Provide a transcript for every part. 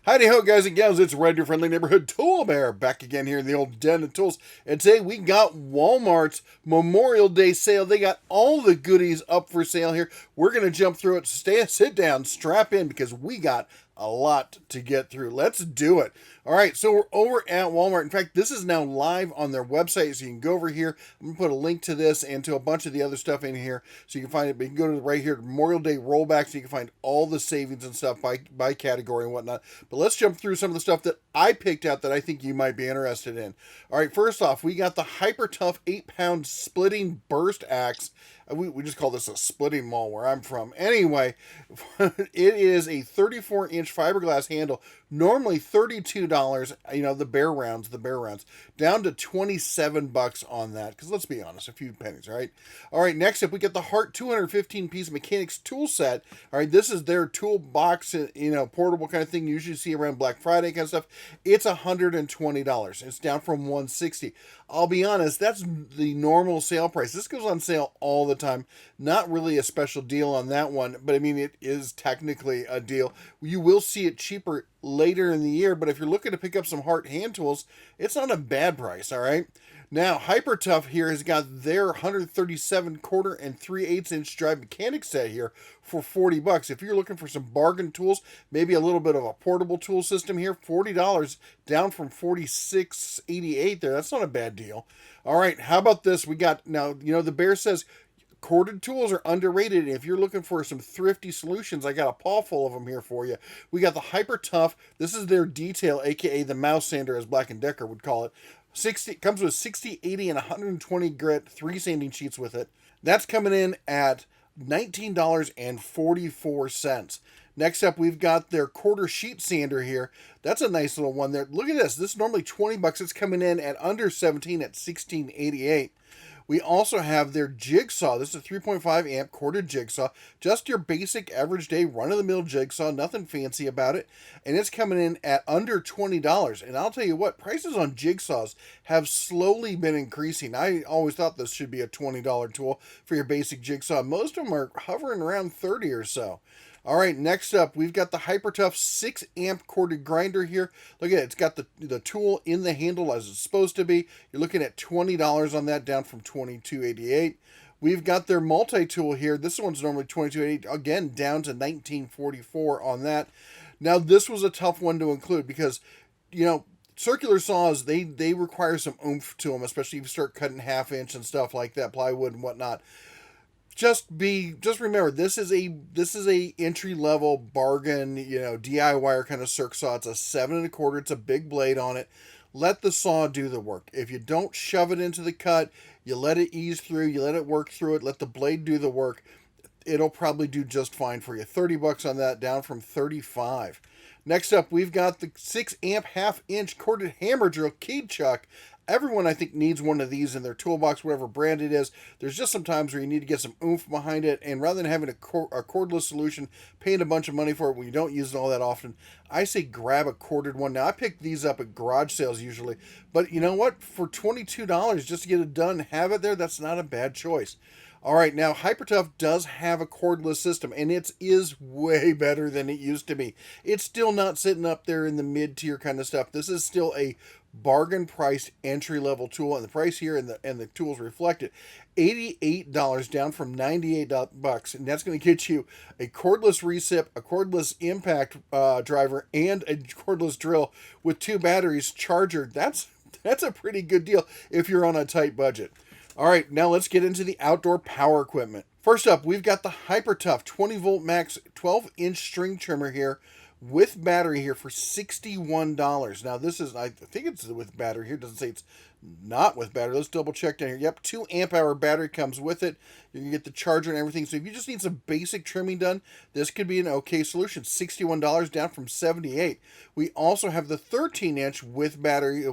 Howdy ho, guys and gals, it's Red, your friendly neighborhood tool bear, back again here in the old den of tools. And today we got Walmart's Memorial Day sale. They got all the goodies up for sale here. We're going to jump through it. Sit down, strap in, because we got a lot to get through. Let's do it. All right, so we're over at Walmart. In fact, this is now live on their website, so you can go over here. I'm going to put a link to this and to a bunch of the other stuff in here, so you can find it. But you can go to right here, Memorial Day rollback, so you can find all the savings and stuff by category and whatnot. But let's jump through some of the stuff that I picked out that I think you might be interested in. All right, first off, we got the Hyper Tough 8-pound splitting burst axe. We just call this a splitting maul where I'm from. Anyway, it is a 34-inch fiberglass handle, normally $32. You know, the bear rounds, down to $27 on that. Because let's be honest, a few pennies, right? All right, next up, we get the Hart 215-piece mechanics tool set. All right, this is their toolbox, portable kind of thing you usually see around Black Friday kind of stuff. It's $120. It's down from $160. I'll be honest, that's the normal sale price. This goes on sale all the time. Not really a special deal on that one, but I mean, it is technically a deal. You will see it cheaper later in the year, but if you're looking to pick up some Hart hand tools, it's not a bad price, all right? Now, Hyper Tough here has got their 137 quarter and 3/8 inch drive mechanic set here for $40. If you're looking for some bargain tools, maybe a little bit of a portable tool system here, $40 down from $46.88 there. That's not a bad deal. All right, how about this? We got now, the bear says corded tools are underrated. If you're looking for some thrifty solutions, I got a paw full of them here for you. We got the Hyper Tough. This is their detail, aka the mouse sander, as Black & Decker would call it. Comes with 60, 80, and 120 grit, 3 sanding sheets with it. That's coming in at $19.44. Next up, we've got their quarter sheet sander here. That's a nice little one there. Look at this. This is normally $20. It's coming in at under 17 at $16.88. We also have their jigsaw. This is a 3.5 amp corded jigsaw. Just your basic average day run-of-the-mill jigsaw. Nothing fancy about it. And it's coming in at under $20. And I'll tell you what, prices on jigsaws have slowly been increasing. I always thought this should be a $20 tool for your basic jigsaw. Most of them are hovering around $30 or so. All right, next up, we've got the Hyper Tough 6-amp corded grinder here. Look at it. It's got the tool in the handle as it's supposed to be. You're looking at $20 on that, down from $22.88. We've got their multi-tool here. This one's normally $22.88. Again, down to $19.44 on that. Now, this was a tough one to include because, circular saws, they require some oomph to them, especially if you start cutting half-inch and stuff like that, plywood and whatnot. Just remember, this is a entry level bargain, DIY kind of circ saw. It's a 7 1/4. It's a big blade on it. Let the saw do the work. If you don't shove it into the cut, you let it ease through, you let it work through it, let the blade do the work. It'll probably do just fine for you. $30 on that, down from $35. Next up, we've got the 6-amp half-inch corded hammer drill keyed chuck. Everyone, I think, needs one of these in their toolbox, whatever brand it is. There's just some times where you need to get some oomph behind it, and rather than having a cordless solution, paying a bunch of money for it when you don't use it all that often, I say grab a corded one. Now, I pick these up at garage sales usually, but you know what? For $22 just to get it done, have it there, that's not a bad choice. All right, now Hyper Tough does have a cordless system, and it is way better than it used to be. It's still not sitting up there in the mid-tier kind of stuff. This is still a bargain priced entry level tool, and the price here and the tools reflect it. $88 down from $98, and that's going to get you a cordless recip, a cordless impact driver, and a cordless drill with 2 batteries, charger. That's a pretty good deal if you're on a tight budget. All right, now let's get into the outdoor power equipment. First up, we've got the Hyper Tough 20 volt max 12-inch string trimmer here with battery here for $61. Now this is, I think it's with battery here. It doesn't say it's not with battery. Let's double check down here. Yep, 2 amp hour battery comes with it. You can get the charger and everything. So if you just need some basic trimming done, this could be an okay solution. $61 down from $78. We also have the 13-inch with battery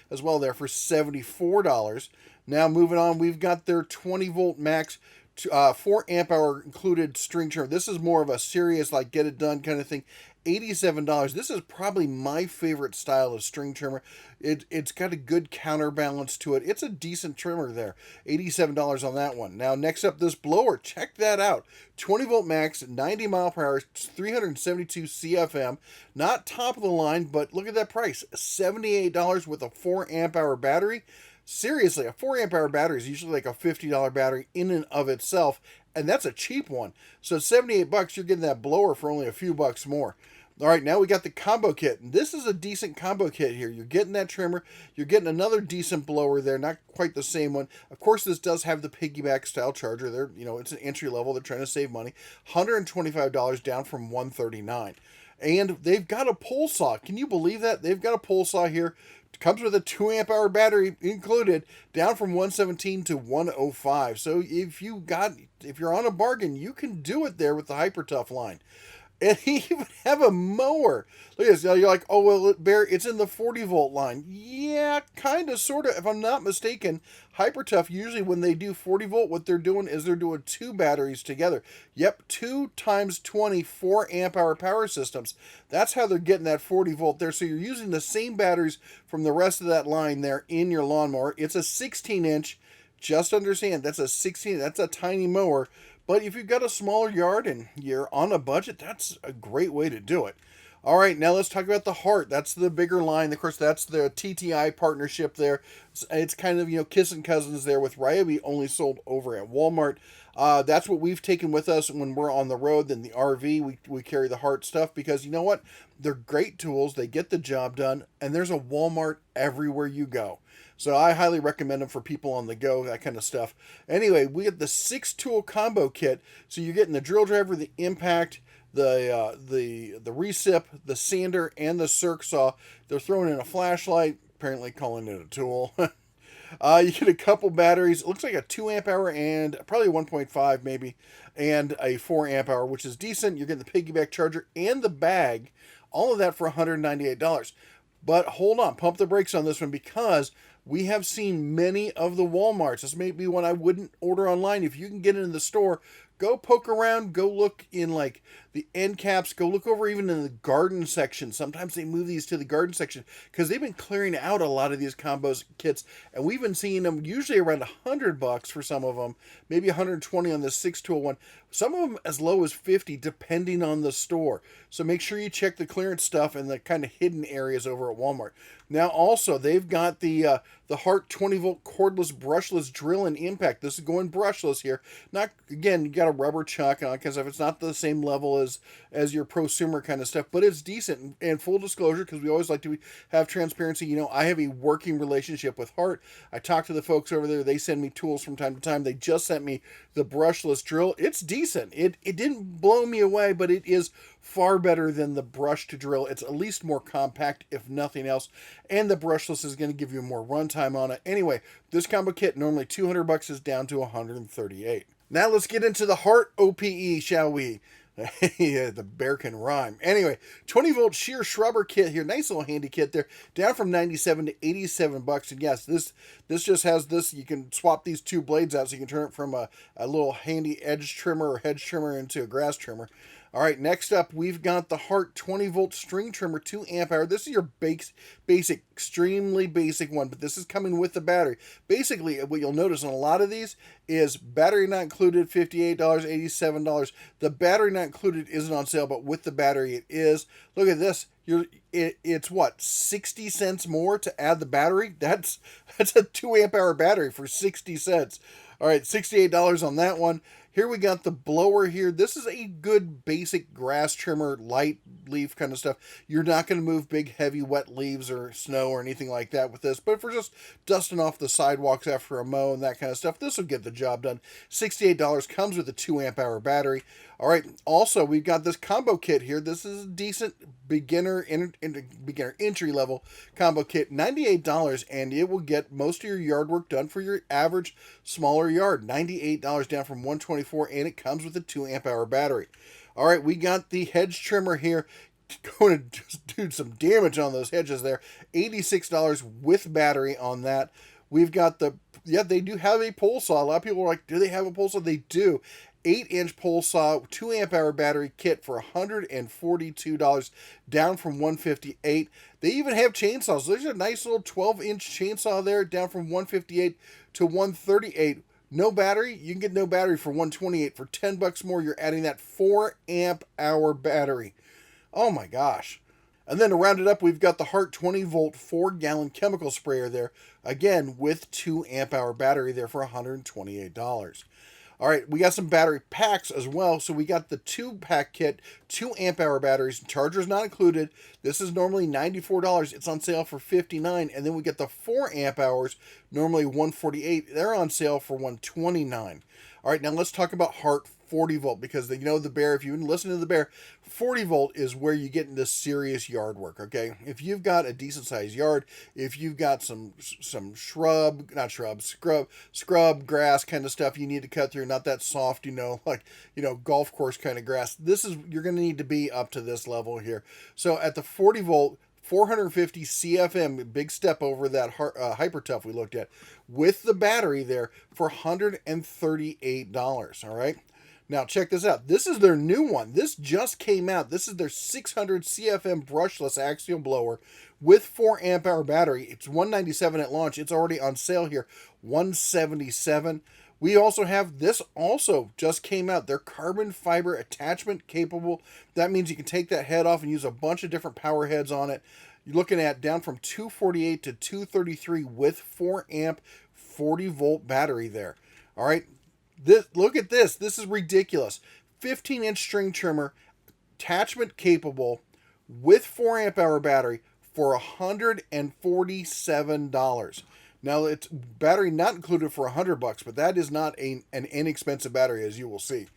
as well there for $74. Now moving on, we've got their 20 volt max 4 amp hour included string trimmer. This is more of a serious, like, get it done kind of thing. $87. This is probably my favorite style of string trimmer. It's got a good counterbalance to it. It's a decent trimmer there. $87 on that one. Now, next up, this blower. Check that out. 20 volt max, 90 mile per hour, 372 CFM. Not top of the line, but look at that price. $78 with a 4 amp hour battery. Seriously, a 4 amp hour battery is usually like a $50 battery in and of itself, and that's a cheap one. So 78 bucks, you're getting that blower for only a few bucks more. All right, now we got the combo kit. And this is a decent combo kit here. You're getting that trimmer. You're getting another decent blower there. Not quite the same one. Of course, this does have the piggyback style charger. There, it's an entry level. They're trying to save money. $125 down from $139. And they've got a pole saw. Can you believe that? They've got a pole saw here. Comes with a 2 amp hour battery included, down from 117 to 105. So if you're on a bargain, you can do it there with the Hyper Tough line. And he even have a mower. Look at this. You're like, oh, well, Bear, it's in the 40 volt line. Yeah, kind of, sort of. If I'm not mistaken, Hyper Tough, usually when they do 40 volt, what they're doing is they're doing 2 batteries together. Yep, 2 times 20 4 amp hour power systems. That's how they're getting that 40 volt there. So you're using the same batteries from the rest of that line there in your lawnmower. It's a 16 inch. Just understand, that's a tiny mower. But if you've got a smaller yard and you're on a budget, that's a great way to do it. All right, now let's talk about the Hart. That's the bigger line. Of course, that's the TTI partnership there. It's kind of, kissing cousins there with Ryobi, only sold over at Walmart. That's what we've taken with us when we're on the road. Then the RV, we carry the Hart stuff because you know what? They're great tools. They get the job done. And there's a Walmart everywhere you go. So I highly recommend them for people on the go, that kind of stuff. Anyway, we get the 6-tool combo kit. So you're getting the drill driver, the impact, the recip, the sander, and the circ saw. They're throwing in a flashlight, apparently calling it a tool. You get a couple batteries. It looks like a 2 amp hour and probably 1.5 maybe, and a 4 amp hour, which is decent. You're getting the piggyback charger and the bag. All of that for $198. But hold on, pump the brakes on this one because we have seen many of the Walmarts. This may be one I wouldn't order online. If you can get it in the store, go poke around, go look in like the end caps, go look over even in the garden section. Sometimes they move these to the garden section because they've been clearing out a lot of these combos kits, and we've been seeing them usually around $100 for some of them, maybe 120 on the 6-tool one. Some of them as low as 50 depending on the store. So make sure you check the clearance stuff and the kind of hidden areas over at Walmart. Now also they've got the Hart 20 volt cordless brushless drill and impact. This is going brushless here. Not, again, you got a rubber chuck on because if it's not the same level as your prosumer kind of stuff, but it's decent. And full disclosure, because we always like to have transparency, I have a working relationship with Hart. I talk to the folks over there. They send me tools from time to time. They just sent me the brushless drill. It's decent. It didn't blow me away, but it is far better than the brush to drill. It's at least more compact, if nothing else. And the brushless is going to give you more runtime on it. Anyway, this combo kit, normally $200, is down to $138. Now let's get into the Hart OPE, shall we? Yeah, the bear can rhyme. Anyway, 20 volt shear shrubber kit here. Nice little handy kit there. Down from $97 to $87. And yes, this just has this. You can swap these 2 blades out so you can turn it from a little handy edge trimmer or hedge trimmer into a grass trimmer. All right, next up, we've got the Hart 20 volt string trimmer, 2 amp hour. This is your basic, extremely basic one, but this is coming with the battery. Basically, what you'll notice on a lot of these is battery not included, $58, $87. The battery not included isn't on sale, but with the battery it is. Look at this. It's what, 60 cents more to add the battery? That's a 2 amp hour battery for 60 cents. All right, $68 on that one. Here we got the blower here. This is a good basic grass trimmer, light leaf kind of stuff. You're not going to move big, heavy, wet leaves or snow or anything like that with this. But if we're just dusting off the sidewalks after a mow and that kind of stuff, this will get the job done. $68, comes with a 2 amp hour battery. All right, also, we've got this combo kit here. This is a decent beginner entry level combo kit, $98, and it will get most of your yard work done for your average smaller yard. $98 down from $124, and it comes with a 2 amp hour battery. All right, we got the hedge trimmer here. Going to just do some damage on those hedges there. $86 with battery on that. We've got they do have a pole saw. A lot of people are like, do they have a pole saw? They do. 8-inch pole saw, 2 amp hour battery kit for $142, down from $158. They even have chainsaws. There's a nice little 12-inch chainsaw there, down from $158 to $138. No battery, you can get no battery for $128. For $10 more, you're adding that 4 amp hour battery. Oh my gosh. And then to round it up, we've got the Hart 20 volt 4-gallon chemical sprayer there, again with 2 amp hour battery there for $128. All right, we got some battery packs as well. So we got the 2-pack kit, 2 amp hour batteries, chargers not included. This is normally $94. It's on sale for $59. And then we get the 4 amp hours, normally $148. They're on sale for $129. All right, now let's talk about Hart 40 volt, because the Bear, if you've been listening to the Bear, 40 volt is where you get into serious yard work, okay? If you've got a decent sized yard, if you've got some scrub grass kind of stuff you need to cut through, not that soft, golf course kind of grass, you're going to need to be up to this level here. So at the 40 volt, 450 CFM, big step over that Hyper Tough we looked at, with the battery there for $138, all right? Now, check this out. This is their new one. This just came out. This is their 600 CFM brushless axial blower with 4 amp hour battery. It's $197 at launch. It's already on sale here, $177. We also have this, also just came out. They're carbon fiber attachment capable. That means you can take that head off and use a bunch of different power heads on it. You're looking at down from 248 to 233 with 4 amp 40 volt battery there. All right. Look at this. This is ridiculous. 15-inch string trimmer, attachment capable, with 4 amp hour battery for $147. Now, it's battery not included for $100, but that is not an inexpensive battery, as you will see.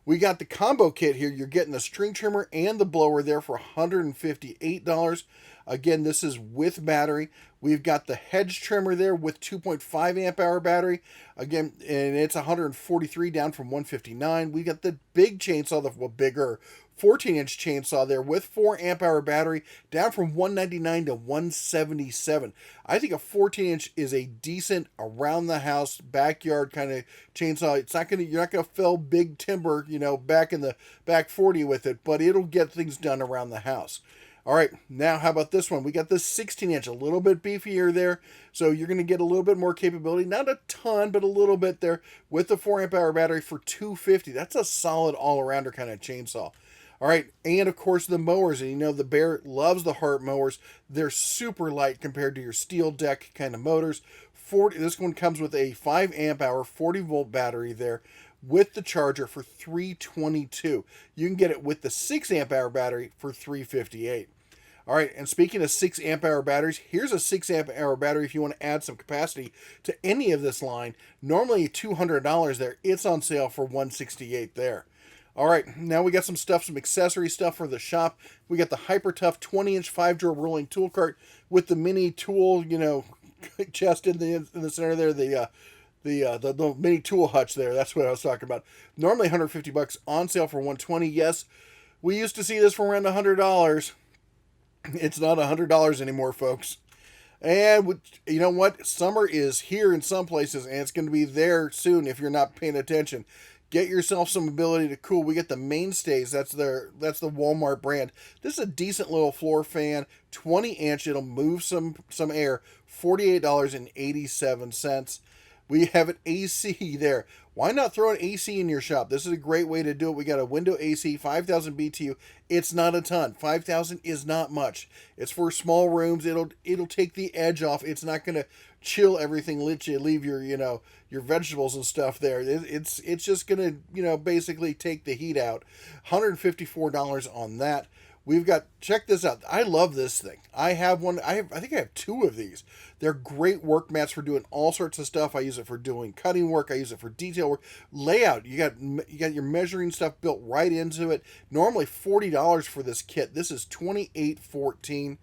We got the combo kit here. You're getting the string trimmer and the blower there for $158. Again, this is with battery. We've got the hedge trimmer there with 2.5 amp hour battery. Again, and it's $143, down from $159. We got the big chainsaw, the bigger 14-inch chainsaw there with 4 amp hour battery, down from $199 to $177. I think a 14-inch is a decent around the house backyard kind of chainsaw. You're not gonna fell big timber, back in the back 40 with it, but it'll get things done around the house. All right, now how about this one? We got this 16-inch, a little bit beefier there, so you're going to get a little bit more capability. Not a ton, but a little bit there, with the 4 amp hour battery for $250. That's a solid all-arounder kind of chainsaw. All right, and of course the mowers, and the Bear loves the Hart mowers. They're super light compared to your steel deck kind of motors. This one comes with a 5 amp hour 40 volt battery there, with the charger for $322. You can get it with the 6 amp hour battery for $358. All right, and speaking of 6 amp hour batteries, here's a 6 amp hour battery if you want to add some capacity to any of this line. Normally $200 there. It's on sale for $168 there. All right, now we got some accessory stuff for the shop. We got the Hyper Tough 20-inch 5-drawer rolling tool cart with the mini tool, chest in the center there, the mini tool hutch there. That's what I was talking about. Normally $150, on sale for $120. Yes, we used to see this for around $100. It's not $100 anymore, folks. And you know what? Summer is here in some places, and it's going to be there soon if you're not paying attention. Get yourself some ability to cool. We get the Mainstays. That's the Walmart brand. This is a decent little floor fan, 20-inch. It'll move some air. $48.87. We have an AC there. Why not throw an AC in your shop? This is a great way to do it. We got a window AC, 5,000 BTU. It's not a ton. 5,000 is not much. It's for small rooms. It'll take the edge off. It's not going to chill everything. Leave your your vegetables and stuff there. It's just going to basically take the heat out. $154 on that. We've got, check this out. I love this thing. I have one. I think I have 2 of these. They're great work mats for doing all sorts of stuff. I use it for doing cutting work. I use it for detail work. Layout. You got your measuring stuff built right into it. Normally $40 for this kit. This is $28.14.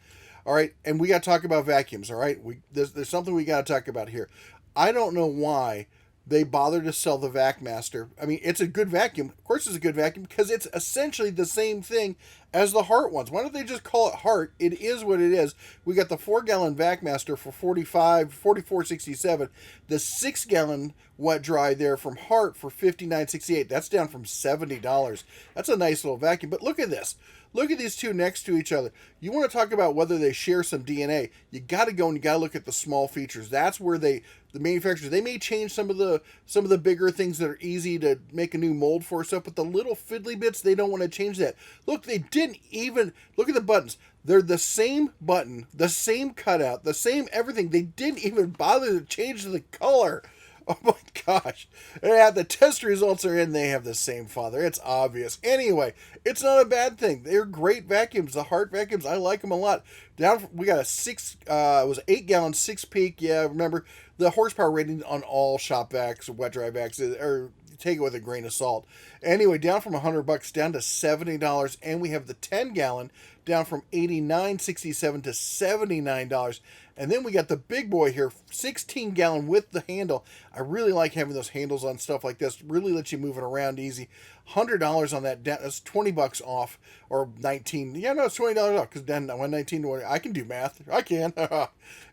All right, and we got to talk about vacuums. All right, there's something we got to talk about here. I don't know why they bother to sell the Vac Master. I mean, it's a good vacuum. Of course, it's a good vacuum because it's essentially the same thing as the Hart ones. Why don't they just call it Hart? It is what it is. We got the 4-gallon Vac Master for $44.67. The 6-gallon wet dry there from Hart for $59.68. That's down from $70. That's a nice little vacuum. But look at this. Look at these two next to each other. You want to talk about whether they share some DNA. You got to go and you got to look at the small features. That's where the manufacturers, they may change some of the bigger things that are easy to make a new mold for stuff, but the little fiddly bits, they don't want to change that. Look, they didn't even look at the buttons. They're the same button, the same cutout, the same everything. They didn't even bother to change the color. Oh my gosh. Yeah, the test results are in. They have the same father. It's obvious. Anyway, it's not a bad thing. They're great vacuums. The Hart vacuums, I like them a lot. We got it was 8-gallon 6-peak. Yeah, remember the horsepower rating on all shop vacs, wet dry vacs, or take it with a grain of salt. Anyway, down from $100 down to $70, and we have the 10-gallon down from $89.67 to $79. And then we got the big boy here, 16-gallon with the handle. I really like having those handles on stuff like this. Really lets you move it around easy. $100 on that. That's $20 off, or 19. Yeah, no, it's $20 off because then 119 to 20. I can do math. I can.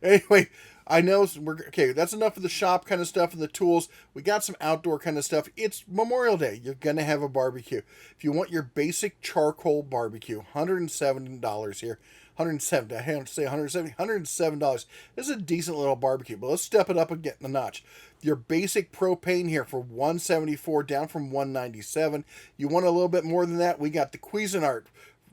Anyway, I know okay. That's enough of the shop kind of stuff and the tools. We got some outdoor kind of stuff. It's Memorial Day. You're gonna have a barbecue. If you want your basic charcoal barbecue, $107 here. $107. I have to say $107. This is a decent little barbecue, but let's step it up and get in the notch. Your basic propane here for $174, down from $197. You want a little bit more than that? We got the Cuisinart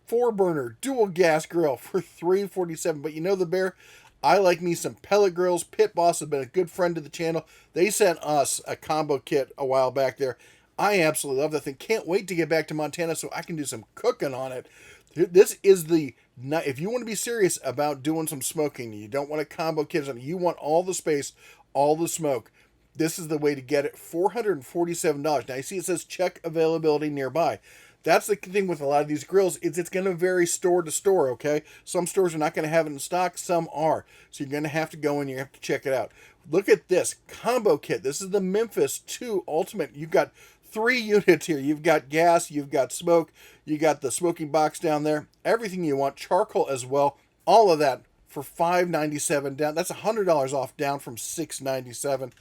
4-burner dual gas grill for $347. But you know the bear. I like me some pellet grills. Pit Boss has been a good friend to the channel. They sent us a combo kit a while back there. I absolutely love that thing. Can't wait to get back to Montana so I can do some cooking on it. This is if you want to be serious about doing some smoking, you don't want a combo kit, you want all the space, all the smoke, this is the way to get it. $447. Now you see it says check availability nearby. That's the thing with a lot of these grills, is it's going to vary store to store, okay? Some stores are not going to have it in stock, some are. So you're going to have to go and you have to check it out. Look at this combo kit. This is the Memphis 2 Ultimate. You've got 3 units here. You've got gas, you've got smoke, you got the smoking box down there, everything you want, charcoal as well. All of that for $597 down. That's $100 off, down from $697.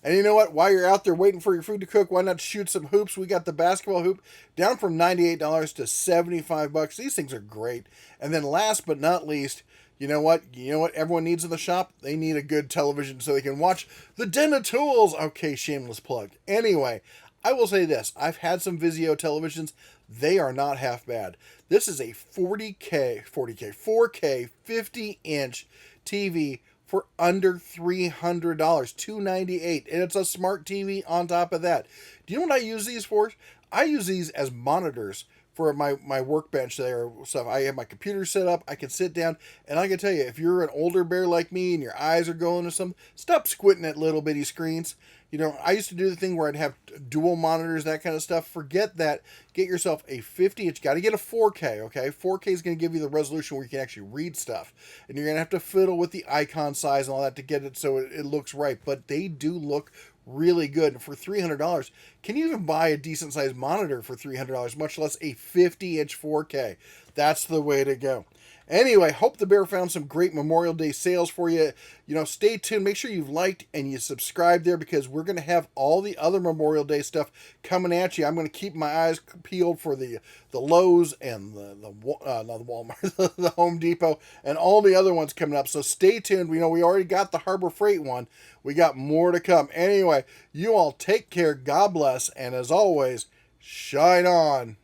And you know what? While you're out there waiting for your food to cook, why not shoot some hoops? We got the basketball hoop down from $98 to $75. These things are great. And then last but not least, you know what? You know what everyone needs in the shop? They need a good television so they can watch the Den of Tools. Okay, shameless plug. Anyway, I will say this. I've had some Vizio televisions. They are not half bad. This is a 4K 50-inch TV for under $300, $298, and it's a smart TV on top of that. Do you know what I use these for? I use these as monitors for my workbench there. So I have my computer set up, I can sit down, and I can tell you, if you're an older bear like me and your eyes are going to something, stop squinting at little bitty screens. You know, I used to do the thing where I'd have dual monitors, that kind of stuff. Forget that. Get yourself a 50-inch. Got to get a 4K, okay? 4K is going to give you the resolution where you can actually read stuff. And you're going to have to fiddle with the icon size and all that to get it so it looks right. But they do look really good. And for $300, can you even buy a decent-sized monitor for $300, much less a 50-inch 4K? That's the way to go. Anyway, hope the bear found some great Memorial Day sales for you. You know, stay tuned. Make sure you've liked and you subscribe there because we're going to have all the other Memorial Day stuff coming at you. I'm going to keep my eyes peeled for the Lowe's and not the Walmart, the Home Depot, and all the other ones coming up. So stay tuned. We already got the Harbor Freight one. We got more to come. Anyway, you all take care. God bless. And as always, shine on.